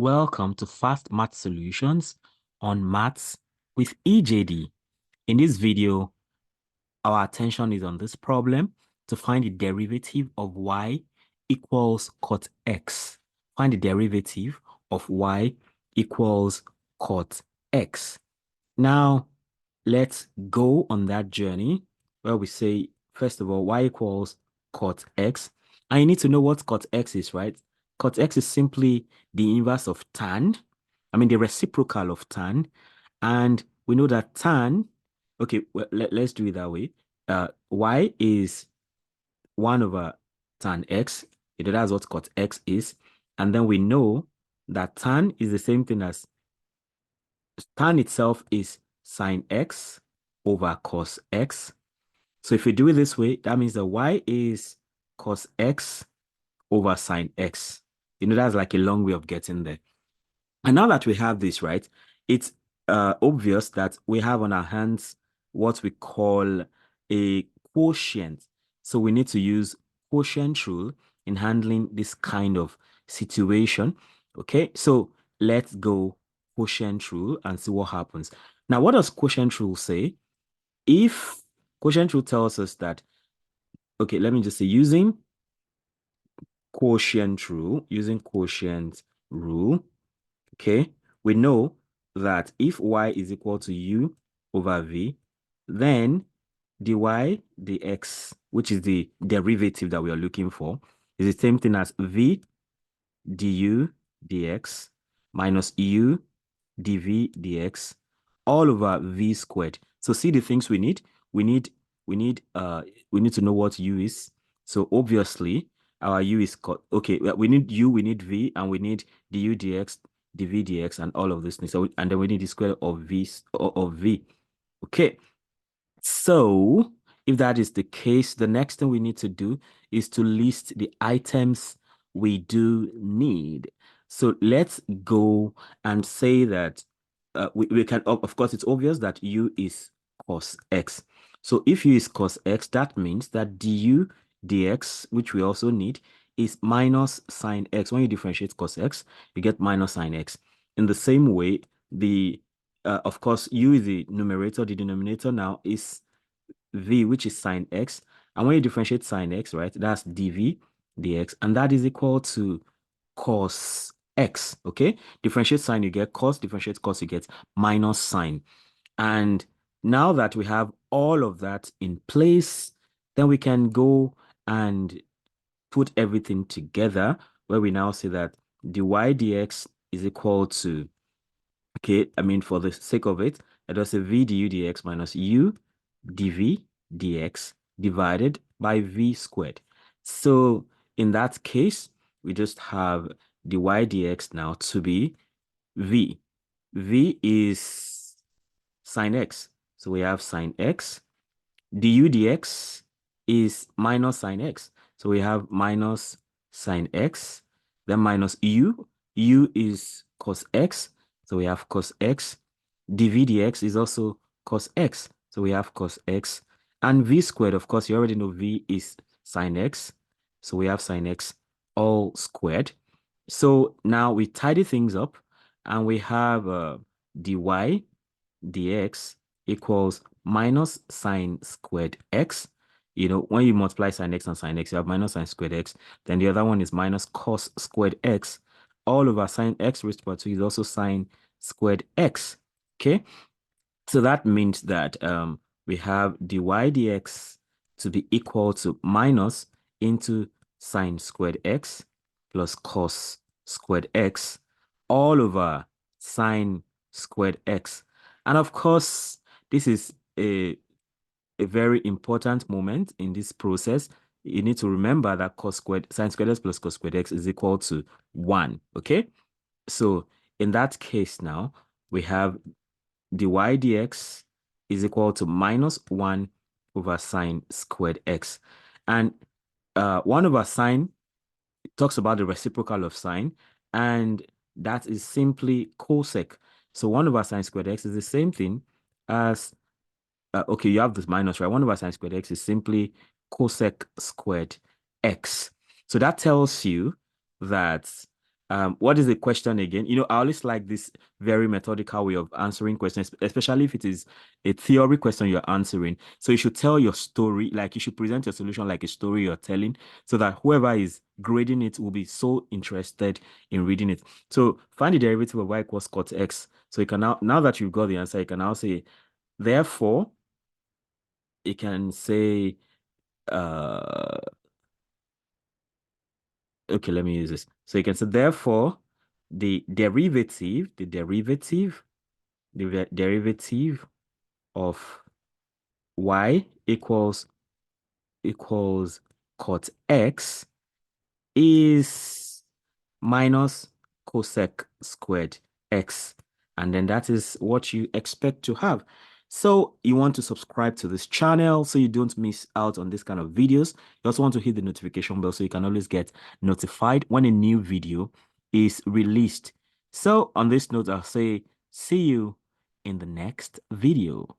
Welcome to Fast Math Solutions on Maths with EJD. In this video, our attention is on this problem to find the derivative of y equals cot x. Find the derivative of y equals cot x. Now, let's go on that journey where we say, first of all, y equals cot x. And you need to know what cot x is, right? Cot x is simply the inverse of tan. The reciprocal of tan. And we know that tan, okay, well, let's do it that way. Y is 1 over tan x. That's what cot x is. And then we know that tan is the same thing as tan itself is sine x over cos x. So if we do it this way, that means that y is cos x over sine x. That's like a long way of getting there. And now that we have this, right, it's obvious that we have on our hands what we call a quotient. So we need to use quotient rule in handling this kind of situation. Okay, so let's go quotient rule and see what happens. Now, what does quotient rule say? If quotient rule tells us that, okay, let me just say using quotient rule, okay, we know that if y is equal to u over v, then dy dx, which is the derivative that we are looking for, is the same thing as v du dx minus u dv dx all over v squared. So see the things we need. We need to know what u is. So obviously our u is okay. We need u, we need v, and we need du dx, dv dx, and all of these things. So and then we need the square of v. Okay. So if that is the case, the next thing we need to do is to list the items we do need. So let's go and say that we can, of course, it's obvious that u is cos x. So if u is cos x, that means that du dx, which we also need, is minus sine x. When you differentiate cos x, you get minus sine x. In the same way, of course, u is the numerator. The denominator now is v, which is sine x. And when you differentiate sine x, right, that's dv dx. And that is equal to cos x, okay? Differentiate sine, you get cos. Differentiate cos, you get minus sine. And now that we have all of that in place, then we can go and put everything together where we now say that dy dx is equal to, okay, for the sake of it, I just say v du dx minus u dv dx divided by v squared. So in that case, we just have dy dx now to be v. V is sine x. So we have sine x. Du dx is minus sine x. So we have minus sine x. Then minus u. U is cos x. So we have cos x. Dv dx is also cos x. So we have cos x. And v squared, of course, you already know v is sine x. So we have sine x all squared. So now we tidy things up and we have dy dx equals minus sine squared x. When you multiply sine x and sine x, you have minus sine squared x. Then the other one is minus cos squared x. All over sine x raised to power 2 is also sine squared x. Okay, so that means that we have dy dx to be equal to minus into sine squared x plus cos squared x all over sine squared x. And of course, this is a very important moment in this process. You need to remember that sine squared x plus cos squared x is equal to 1, okay? So in that case now, we have dy dx is equal to minus 1 over sine squared x. And 1 over sine talks about the reciprocal of sine, and that is simply cosec. So 1 over sine squared x is the same thing as, okay, you have this minus, right? 1 over sine squared x is simply cosec squared x. So that tells you that What is the question again? You know, I always like this very methodical way of answering questions, especially if it is a theory question you're answering. So you should tell your story, like you should present your solution like a story you're telling, so that whoever is grading it will be so interested in reading it. So find the derivative of y equals cot x. So you can now that you've got the answer, you can now say, therefore, you can say, uh, okay, let me use this. So you can say, therefore, the derivative of y equals cot x is minus cosec squared x. And then that is what you expect to have. So you want to subscribe to this channel so you don't miss out on this kind of videos. You also want to hit the notification bell so you can always get notified when a new video is released. So on this note, I'll say see you in the next video.